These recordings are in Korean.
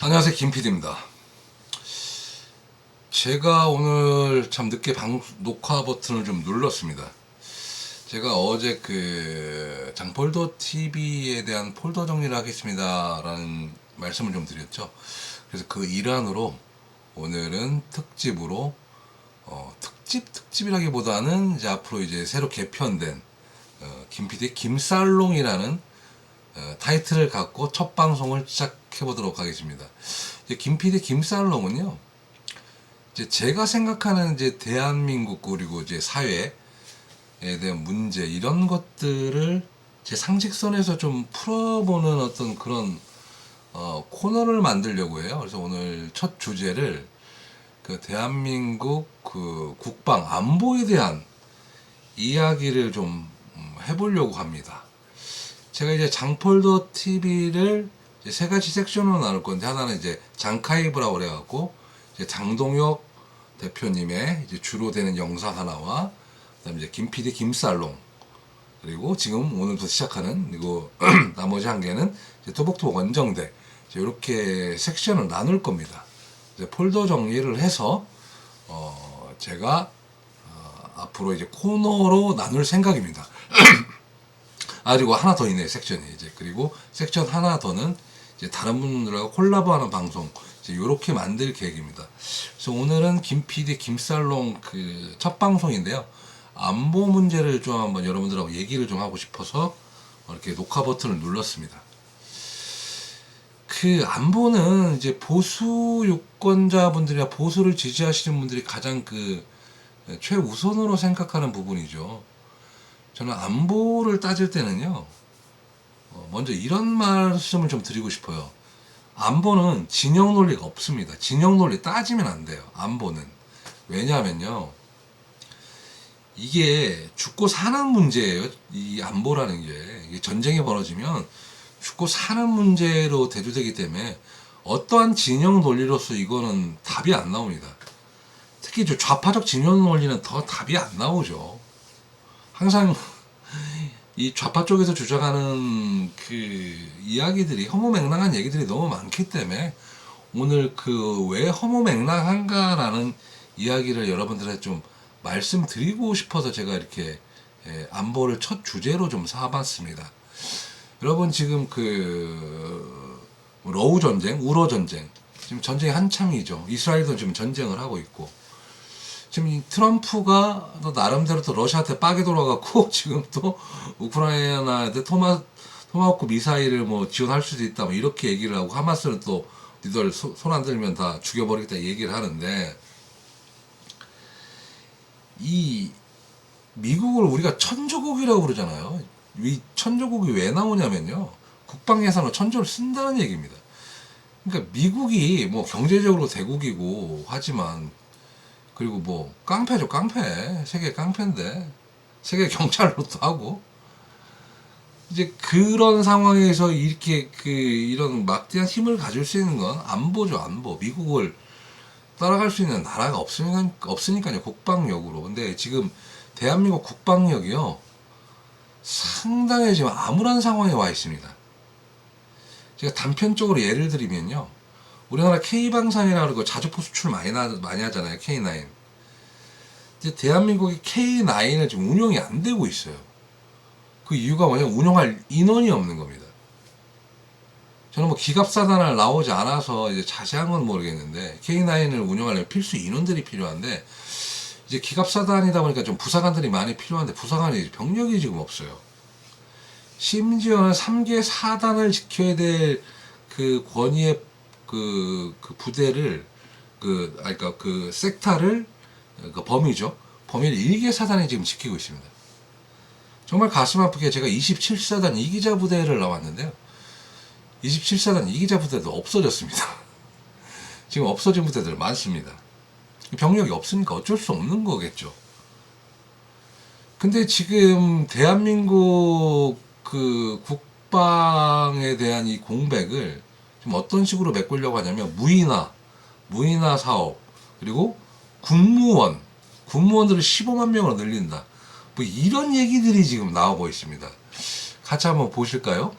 안녕하세요, 김PD입니다. 제가 오늘 참 늦게 녹화 버튼을 좀 눌렀습니다. 제가 어제 장폴더 TV에 대한 폴더 정리를 하겠습니다 라는 말씀을 좀 드렸죠. 그래서 그 일환으로 오늘은 특집으로 특집이라기보다는 이제 앞으로 이제 새로 개편된 김PD의 김살롱이라는 타이틀을 갖고 첫 방송을 시작해 보도록 하겠습니다. 이제 김PD 김살롱은요, 이제 제가 생각하는 이제 대한민국 그리고 이제 사회에 대한 문제 이런 것들을 제 상식선에서 좀 풀어보는 어떤 그런 코너를 만들려고 해요. 그래서 오늘 첫 주제를 그 대한민국 국방 안보에 대한 이야기를 좀 해보려고 합니다. 제가 이제 장폴더 TV를 이제 세 가지 섹션으로 나눌 건데, 하나는 이제 장카이브라고 그래갖고 이제 장동혁 대표님의 이제 주로 되는 영상 하나와, 그다음에 이제 김PD 김살롱, 그리고 지금 오늘부터 시작하는 그리고 나머지 한 개는 이제 토복토복 원정대, 이렇게 섹션을 나눌 겁니다. 이제 폴더 정리를 해서 제가 앞으로 이제 코너로 나눌 생각입니다. 그리고 하나 더 있네요, 섹션이. 이제 그리고 섹션 하나 더는 이제 다른 분들하고 콜라보하는 방송, 이제 이렇게 만들 계획입니다. 그래서 오늘은 김PD 김살롱 첫 방송인데요. 안보 문제를 좀 한번 여러분들하고 얘기를 좀 하고 싶어서 이렇게 녹화 버튼을 눌렀습니다. 안보는 이제 보수 유권자분들이나 보수를 지지하시는 분들이 가장 최우선으로 생각하는 부분이죠. 저는 안보를 따질 때는요, 먼저 이런 말씀을 좀 드리고 싶어요. 안보는 진영 논리가 없습니다. 진영 논리 따지면 안 돼요, 안보는. 왜냐하면요, 이게 죽고 사는 문제예요. 이 안보라는 게. 이게 전쟁이 벌어지면 죽고 사는 문제로 대두되기 때문에 어떠한 진영 논리로서 이거는 답이 안 나옵니다. 특히 좌파적 진영 논리는 더 답이 안 나오죠. 항상 이 좌파 쪽에서 주장하는 이야기들이 허무맹랑한 얘기들이 너무 많기 때문에 오늘 왜 허무맹랑한가라는 이야기를 여러분들한테 좀 말씀드리고 싶어서 제가 이렇게 안보를 첫 주제로 좀 삼았습니다. 여러분, 지금 러우 전쟁, 우러 전쟁, 지금 전쟁이 한창이죠. 이스라엘도 지금 전쟁을 하고 있고, 지금 트럼프가 또 나름대로 또 러시아한테 빠개 돌아가고 지금 또 우크라이나한테 토마호크 미사일을 뭐 지원할 수도 있다, 뭐 이렇게 얘기를 하고, 하마스는 또 니들 손 안 들면 다 죽여버리겠다 얘기를 하는데, 이 미국을 우리가 천조국이라고 그러잖아요. 이 천조국이 왜 나오냐면요, 국방 예산으로 천조를 쓴다는 얘기입니다. 그러니까 미국이 뭐 경제적으로 대국이고 하지만, 그리고 뭐 깡패죠, 깡패. 세계 깡패인데 세계 경찰로도 하고, 이제 그런 상황에서 이렇게 이런 막대한 힘을 가질 수 있는 건 안보죠, 안보. 미국을 따라갈 수 있는 나라가 없으니까요, 국방력으로. 근데 지금 대한민국 국방력이요, 상당히 지금 암울한 상황에 와 있습니다. 제가 단편적으로 예를 들면요, 우리나라 K방산이라고 그러고 자주포 수출 많이 하잖아요, K9. 이제 대한민국이 K9을 지금 운영이 안 되고 있어요. 그 이유가 뭐냐면 운영할 인원이 없는 겁니다. 저는 뭐 기갑사단을 나오지 않아서 이제 자세한 건 모르겠는데, K9을 운영하려면 필수 인원들이 필요한데, 이제 기갑사단이다 보니까 좀 부사관들이 많이 필요한데, 부사관이 병력이 지금 없어요. 심지어는 3개 사단을 지켜야 될 권위의 부대를, 그러니까 섹타를, 범위죠. 범위를 1개 사단이 지금 지키고 있습니다. 정말 가슴 아프게 제가 27사단 이기자 부대를 나왔는데요, 27사단 이기자 부대도 없어졌습니다. 지금 없어진 부대들 많습니다. 병력이 없으니까 어쩔 수 없는 거겠죠. 근데 지금 대한민국 국방에 대한 이 공백을 좀 어떤 식으로 메꾸려고 하냐면, 무인화 사업, 그리고 군무원들을 15만 명으로 늘린다, 뭐 이런 얘기들이 지금 나오고 있습니다. 같이 한번 보실까요?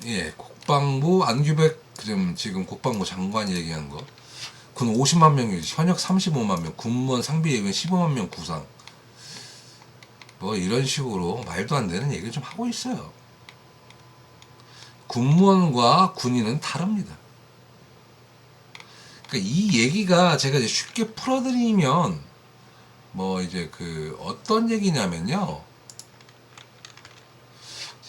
예, 국방부 안규백 지금 국방부 장관이 얘기한 거. 군 50만 명, 현역 35만 명, 군무원 상비 예비군 15만 명 구상. 뭐 이런 식으로 말도 안 되는 얘기를 좀 하고 있어요. 군무원과 군인은 다릅니다. 그러니까 이 얘기가 제가 이제 쉽게 풀어드리면 뭐 이제 그 어떤 얘기냐면요.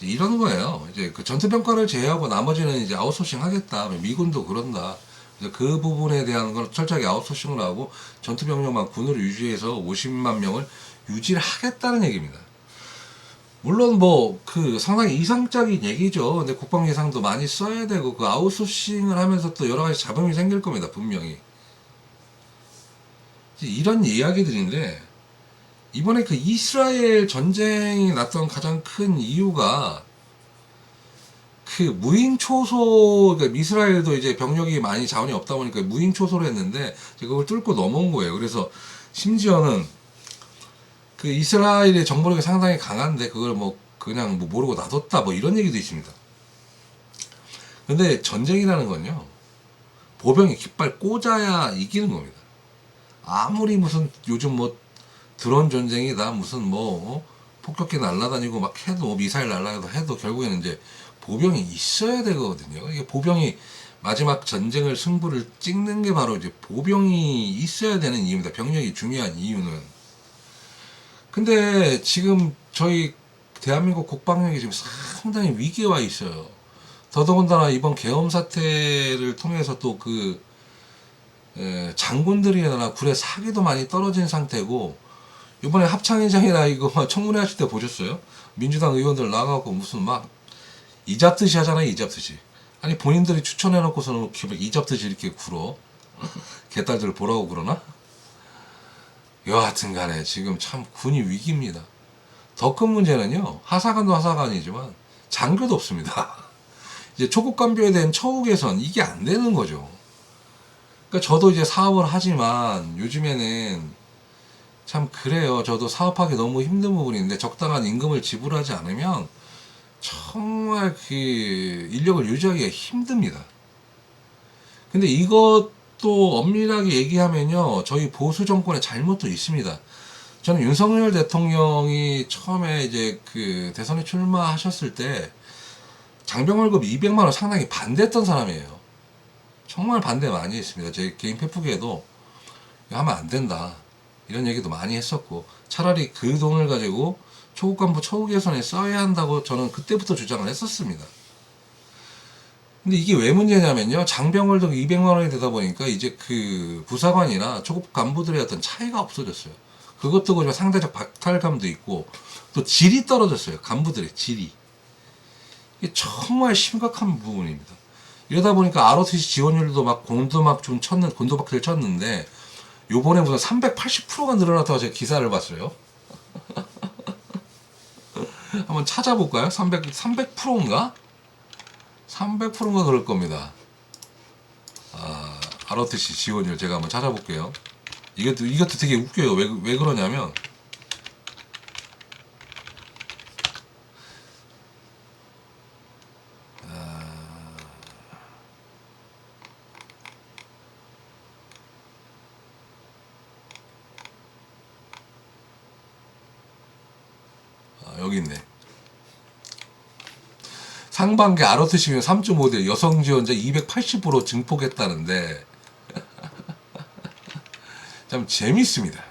이런 거예요. 이제 그 전투병과를 제외하고 나머지는 이제 아웃소싱 하겠다. 미군도 그런다. 그래서 그 부분에 대한 걸 철저하게 아웃소싱을 하고 전투병력만 군으로 유지해서 50만 명을 유지를 하겠다는 얘기입니다. 물론 뭐 그 상당히 이상적인 얘기죠. 근데 국방 예산도 많이 써야 되고 그 아웃소싱을 하면서 또 여러 가지 잡음이 생길 겁니다. 분명히. 이런 이야기들인데 이번에 그 이스라엘 전쟁이 났던 가장 큰 이유가 그 무인 초소, 그러니까 이스라엘도 이제 병력이 많이 자원이 없다 보니까 무인 초소를 했는데 그걸 뚫고 넘어온 거예요. 그래서 심지어는 그 이스라엘의 정보력이 상당히 강한데 그걸 뭐 그냥 뭐 모르고 놔뒀다 뭐 이런 얘기도 있습니다. 근데 전쟁이라는 건요, 보병이 깃발 꽂아야 이기는 겁니다. 아무리 무슨 요즘 뭐 드론 전쟁이다 무슨 뭐 폭격기 날아다니고 막 해도 뭐 미사일 날아다니고 해도 결국에는 이제 보병이 있어야 되거든요. 이게 보병이 마지막 전쟁을 승부를 찍는 게 바로 이제 보병이 있어야 되는 이유입니다. 병력이 중요한 이유는. 근데 지금 저희 대한민국 국방력이 지금 상당히 위기에 와 있어요. 더더군다나 이번 계엄 사태를 통해서 또 그 장군들이나 굴의 사기도 많이 떨어진 상태고, 이번에 합창회장이나 이거 청문회 하실 때 보셨어요? 민주당 의원들 나가고 무슨 막 이잡듯이 하잖아요. 이잡듯이. 아니 본인들이 추천해놓고서는 이잡듯이 이렇게 굴어. 개딸들 보라고 그러나? 여하튼 간에 지금 참 군이 위기입니다. 더 큰 문제는요, 하사관도 하사관이지만 장교도 없습니다. 이제 초급 간부에 대한 처우 개선, 이게 안 되는 거죠. 그러니까 저도 이제 사업을 하지만 요즘에는 참 그래요. 저도 사업하기 너무 힘든 부분인데 적당한 임금을 지불하지 않으면 정말 그 인력을 유지하기가 힘듭니다. 근데 이것도 엄밀하게 얘기하면요, 저희 보수 정권의 잘못도 있습니다. 저는 윤석열 대통령이 처음에 이제 그 대선에 출마하셨을 때 장병 월급 200만 원 상당히 반대했던 사람이에요. 정말 반대 많이 했습니다. 제 개인 페북에도 하면 안 된다 이런 얘기도 많이 했었고, 차라리 그 돈을 가지고 초급 간부 처우 개선에 써야 한다고 저는 그때부터 주장을 했었습니다. 근데 이게 왜 문제냐면요, 장병 월급 200만 원이 되다 보니까 이제 그 부사관이나 초급 간부들의 어떤 차이가 없어졌어요. 그것도 그렇지만 상대적 박탈감도 있고 또 질이 떨어졌어요. 간부들의 질이. 이게 정말 심각한 부분입니다. 이러다 보니까 ROTC 지원율도 막 곤도박질 쳤는데 요번에 무슨 380%가 늘어났다고 제가 기사를 봤어요. 한번 찾아볼까요? 300%인가? 300%인가 그럴 겁니다. ROTC 지원율 제가 한번 찾아볼게요. 이것도 되게 웃겨요. 왜 그러냐면, 여기 있네. 상반기 ROTC면 3.5대 여성 지원자 280% 증폭했다는데 참 재밌습니다.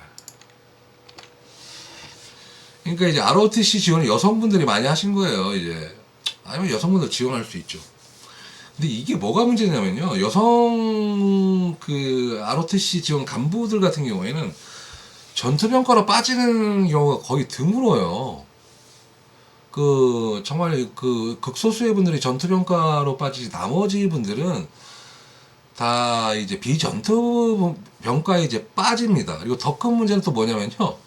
그러니까 이제 ROTC 지원을 여성분들이 많이 하신 거예요. 이제 아니면 여성분들 지원할 수 있죠. 근데 이게 뭐가 문제냐면요, 여성 그 ROTC 지원 간부들 같은 경우에는 전투병과로 빠지는 경우가 거의 드물어요. 그 정말 그 극소수의 분들이 전투병과로 빠지지 나머지 분들은 다 이제 비전투병과에 이제 빠집니다. 그리고 더 큰 문제는 또 뭐냐면요,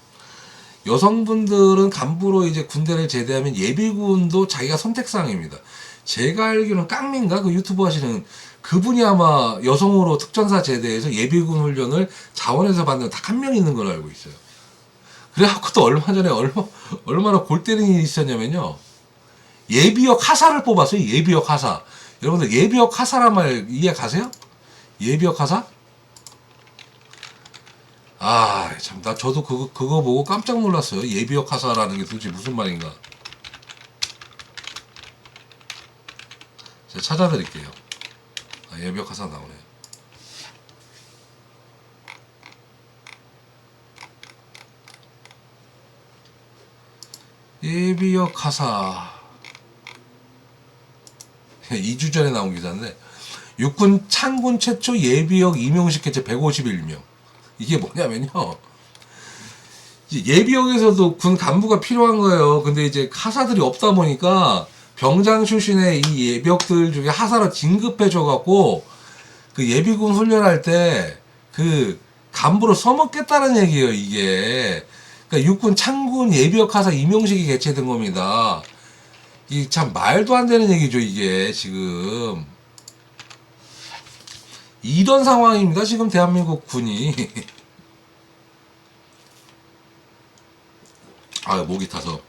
여성분들은 간부로 이제 군대를 제대하면 예비군도 자기가 선택사항입니다. 제가 알기로는 깡민가 그 유튜브 하시는 그분이 아마 여성으로 특전사 제대해서 예비군 훈련을 자원에서 받는 딱 한 명 있는 걸로 알고 있어요. 그래갖고 또 얼마 전에 얼마나 골 때리는 일이 있었냐면요, 예비역 하사를 뽑았어요. 예비역 하사. 여러분들 예비역 하사란 말 이해 가세요? 예비역 하사? 아, 참, 저도 그거 보고 깜짝 놀랐어요. 예비역 하사라는 게 도대체 무슨 말인가. 제가 찾아드릴게요. 아, 예비역 하사 나오네. 예비역 하사. 2주 전에 나온 기사인데, 육군 창군 최초 예비역 임용식 개최 151명. 이게 뭐냐면요. 예비역에서도 군 간부가 필요한 거예요. 근데 이제 하사들이 없다 보니까 병장 출신의 이 예비역들 중에 하사로 진급해줘갖고 그 예비군 훈련할 때 그 간부로 써먹겠다는 얘기예요, 이게. 그러니까 육군 창군 예비역 하사 임용식이 개최된 겁니다. 이 참 말도 안 되는 얘기죠, 이게 지금. 이런 상황입니다, 지금 대한민국 군이. 아, 목이 타서.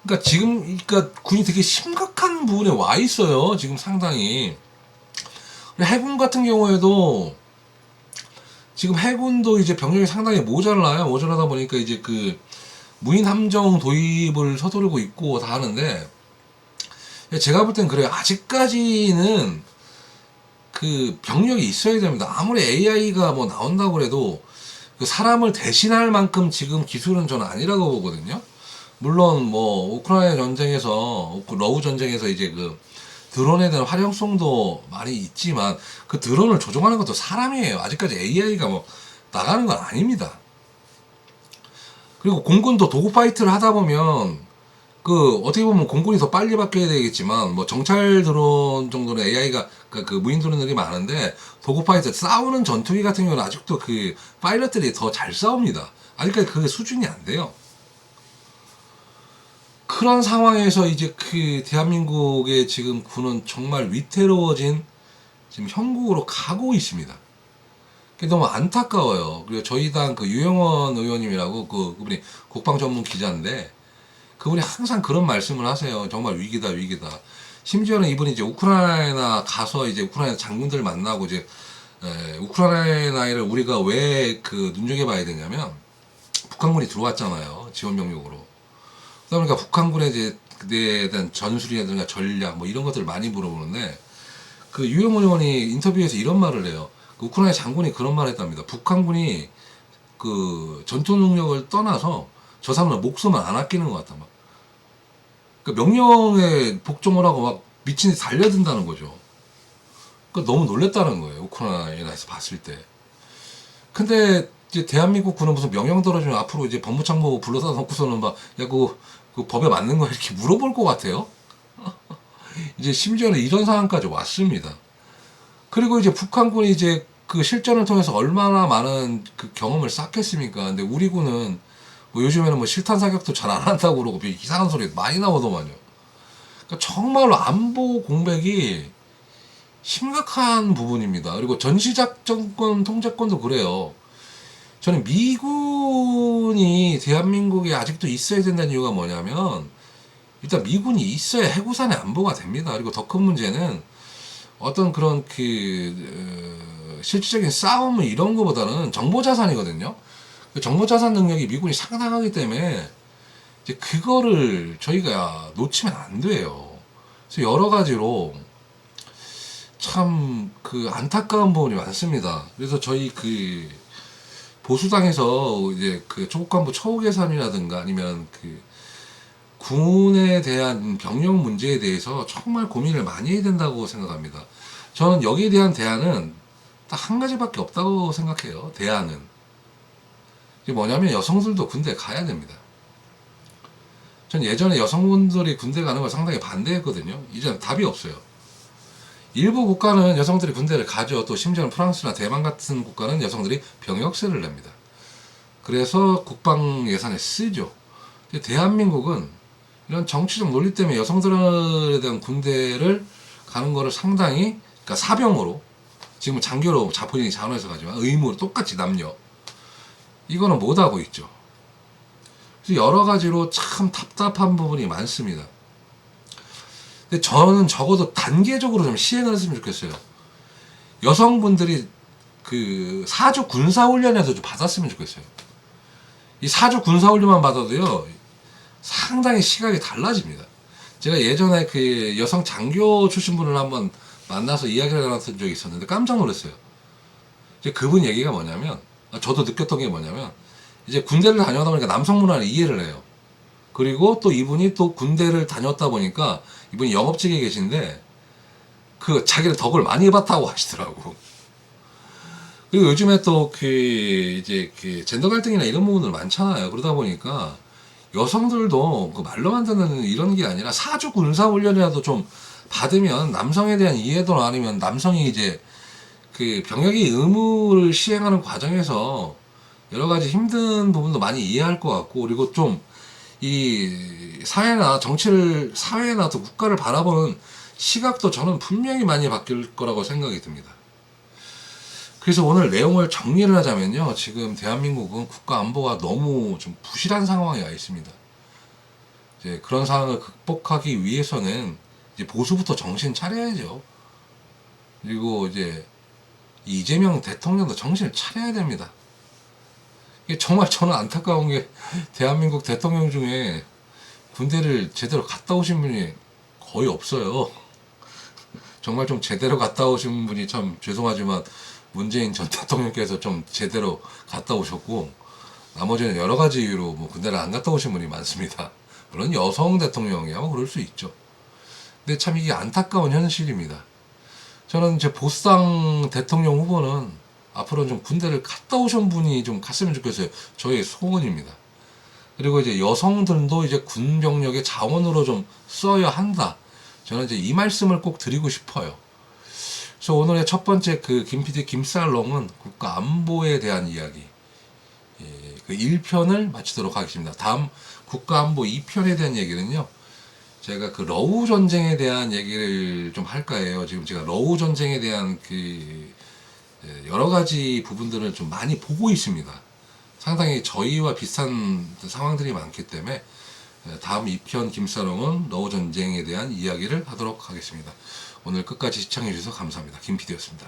그러니까 지금, 그러니까 군이 되게 심각한 부분에 와 있어요, 지금 상당히. 해군 같은 경우에도 지금 해군도 이제 병력이 상당히 모자라요. 모자라다 보니까 이제 그 무인 함정 도입을 서두르고 있고 다 하는데, 제가 볼 땐 그래요. 아직까지는 그 병력이 있어야 됩니다. 아무리 AI가 뭐 나온다고 그래도 그 사람을 대신할 만큼 지금 기술은 저는 아니라고 보거든요. 물론 뭐 우크라이나 전쟁에서, 러우 전쟁에서 이제 그 드론에 대한 활용성도 많이 있지만 그 드론을 조종하는 것도 사람이에요. 아직까지 AI가 뭐 나가는 건 아닙니다. 그리고 공군도 도구 파이트를 하다 보면 그 어떻게 보면 공군이 더 빨리 바뀌어야 되겠지만 뭐 정찰 드론 정도는 AI가 그 무인 드론들이 많은데 도구 파이트 싸우는 전투기 같은 경우는 아직도 그 파일럿들이 더 잘 싸웁니다. 아직까지 그게 수준이 안 돼요. 그런 상황에서 이제 그 대한민국의 지금 군은 정말 위태로워진 지금 형국으로 가고 있습니다. 그게 너무 안타까워요. 그리고 저희 당 그 유영원 의원님이라고 그분이 국방 전문 기자인데 그분이 항상 그런 말씀을 하세요. 정말 위기다, 위기다. 심지어는 이분이 이제 우크라이나 가서 이제 우크라이나 장군들 만나고 이제 우크라이나를 우리가 왜 그 눈여겨봐야 되냐면 북한군이 들어왔잖아요. 지원병력으로. 그러니까 북한군에 이제 그에 대한 전술이라든가 전략 뭐 이런 것들을 많이 물어보는데 그 유영원 의원이 인터뷰에서 이런 말을 해요. 그 우크라이나 장군이 그런 말을 했답니다. 북한군이 그 전투 능력을 떠나서 저 사람은 목숨을 안 아끼는 것 같다. 막. 그러니까 명령에 복종을 하고 막 미친 듯이 달려든다는 거죠. 그러니까 너무 놀랬다는 거예요. 우크라이나에서 봤을 때. 근데 이제 대한민국 군은 무슨 명령 떨어지면 앞으로 이제 법무창고 불러다 놓고서는 막, 야, 그 법에 맞는 거 이렇게 물어볼 것 같아요. 이제 심지어는 이런 상황까지 왔습니다. 그리고 이제 북한군이 이제 그 실전을 통해서 얼마나 많은 그 경험을 쌓겠습니까? 근데 우리 군은 뭐 요즘에는 뭐 실탄 사격도 잘 안 한다고 그러고 이상한 소리 많이 나오더만요. 그러니까 정말로 안보 공백이 심각한 부분입니다. 그리고 전시작전권 통제권도 그래요. 저는 미군이 대한민국에 아직도 있어야 된다는 이유가 뭐냐면 일단 미군이 있어야 해구산의 안보가 됩니다. 그리고 더 큰 문제는 어떤 그런 실질적인 싸움 이런 거보다는 정보자산이거든요. 그 정보자산 능력이 미군이 상당하기 때문에 이제 그거를 저희가 놓치면 안 돼요. 그래서 여러 가지로 참 그 안타까운 부분이 많습니다. 그래서 저희 그 보수당에서 이제 그 초급간부 처우 개선이라든가 아니면 그 군에 대한 병력 문제에 대해서 정말 고민을 많이 해야 된다고 생각합니다. 저는 여기에 대한 대안은 딱 한 가지밖에 없다고 생각해요. 대안은. 이게 뭐냐면 여성들도 군대 가야 됩니다. 전 예전에 여성분들이 군대 가는 걸 상당히 반대했거든요. 이제는 답이 없어요. 일부 국가는 여성들이 군대를 가죠. 또 심지어는 프랑스나 대만 같은 국가는 여성들이 병역세를 냅니다. 그래서 국방 예산에 쓰죠. 근데 대한민국은 이런 정치적 논리 때문에 여성들에 대한 군대를 가는 거를 상당히, 그러니까 사병으로, 지금 장교로 본인이 자원해서 가지만 의무로 똑같이 남녀. 이거는 못하고 있죠. 그래서 여러 가지로 참 답답한 부분이 많습니다. 근데 저는 적어도 단계적으로 좀 시행을 했으면 좋겠어요. 여성분들이 그 사주 군사훈련에도 좀 받았으면 좋겠어요. 이 사주 군사훈련만 받아도요, 상당히 시각이 달라집니다. 제가 예전에 그 여성 장교 출신 분을 한번 만나서 이야기를 나눴던 적이 있었는데 깜짝 놀랐어요. 이제 그분 얘기가 뭐냐면, 저도 느꼈던 게 뭐냐면, 이제 군대를 다녀다 보니까 남성 문화를 이해를 해요. 그리고 또 이분이 또 군대를 다녔다 보니까 이분이 영업직에 계신데 그 자기를 덕을 많이 봤다고 하시더라고. 그리고 요즘에 또 그 이제 그 젠더 갈등이나 이런 부분들 많잖아요. 그러다 보니까 여성들도 그 말로만 듣는 이런 게 아니라 사주 군사 훈련이라도 좀 받으면 남성에 대한 이해도나 아니면 남성이 이제 그 병역의 의무를 시행하는 과정에서 여러 가지 힘든 부분도 많이 이해할 것 같고, 그리고 좀 이 사회나 정치를, 사회나 또 국가를 바라보는 시각도 저는 분명히 많이 바뀔 거라고 생각이 듭니다. 그래서 오늘 내용을 정리를 하자면요. 지금 대한민국은 국가 안보가 너무 좀 부실한 상황에 와 있습니다. 이제 그런 상황을 극복하기 위해서는 이제 보수부터 정신 차려야죠. 그리고 이제 이재명 대통령도 정신을 차려야 됩니다. 이게 정말 저는 안타까운 게 대한민국 대통령 중에 군대를 제대로 갔다 오신 분이 거의 없어요. 정말 좀 제대로 갔다 오신 분이 참 죄송하지만 문재인 전 대통령께서 좀 제대로 갔다 오셨고, 나머지는 여러 가지 이유로 뭐 군대를 안 갔다 오신 분이 많습니다. 물론 여성 대통령이야 뭐 그럴 수 있죠. 근데 참 이게 안타까운 현실입니다. 저는 제 보수당 대통령 후보는 앞으로는 좀 군대를 갔다 오신 분이 좀 갔으면 좋겠어요. 저의 소원입니다. 그리고 이제 여성들도 이제 군병력의 자원으로 좀 써야 한다. 저는 이제 이 말씀을 꼭 드리고 싶어요. 그래서 오늘의 첫 번째 그 김PD 김살롱은 국가 안보에 대한 이야기, 그 1편을 마치도록 하겠습니다. 다음 국가 안보 2편에 대한 얘기는요, 제가 그 러우 전쟁에 대한 얘기를 좀 할까 해요. 지금 제가 러우 전쟁에 대한 그 여러 가지 부분들을 좀 많이 보고 있습니다. 상당히 저희와 비슷한 상황들이 많기 때문에 다음 2편 김사롱은 러우 전쟁에 대한 이야기를 하도록 하겠습니다. 오늘 끝까지 시청해 주셔서 감사합니다. 김PD였습니다.